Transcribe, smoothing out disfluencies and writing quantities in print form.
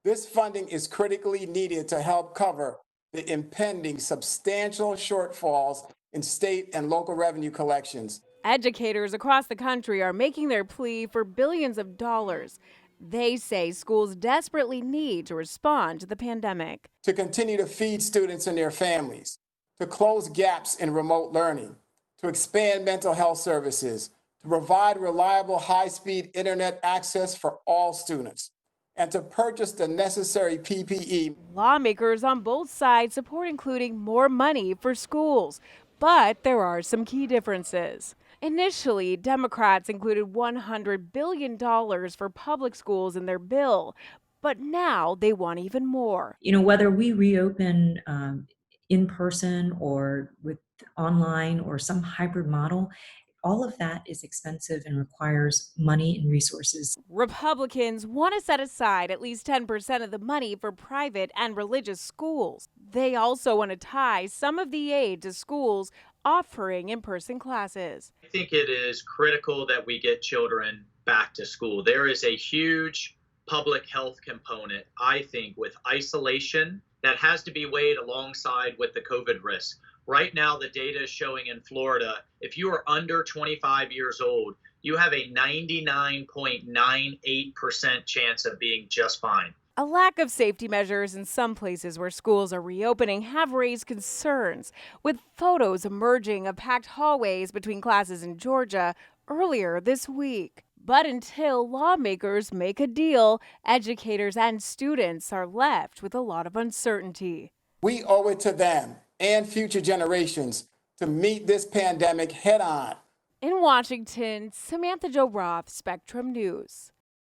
This funding is critically needed to help cover the impending substantial shortfalls in state and local revenue collections. Educators across the country are making their plea for billions of dollars. They say schools desperately need to respond to the pandemic. To continue to feed students and their families, to close gaps in remote learning, to expand mental health services, to provide reliable high-speed internet access for all students, and to purchase the necessary PPE. Lawmakers on both sides support including more money for schools, but there are some key differences. Initially, Democrats included $100 billion for public schools in their bill, but now they want even more. Whether we reopen in person or with online or some hybrid model, all of that is expensive and requires money and resources. Republicans want to set aside at least 10% of the money for private and religious schools. They also want to tie some of the aid to schools offering in person classes. I think it is critical that we get children back to school. There is a huge public health component, I think, with isolation that has to be weighed alongside with the COVID risk. Right now, the data is showing in Florida, if you are under 25 years old, you have a 99.98% chance of being just fine. A lack of safety measures in some places where schools are reopening have raised concerns, with photos emerging of packed hallways between classes in Georgia earlier this week. But until lawmakers make a deal, educators and students are left with a lot of uncertainty. We owe it to them and future generations to meet this pandemic head on. In Washington, Samantha-Jo, Spectrum News.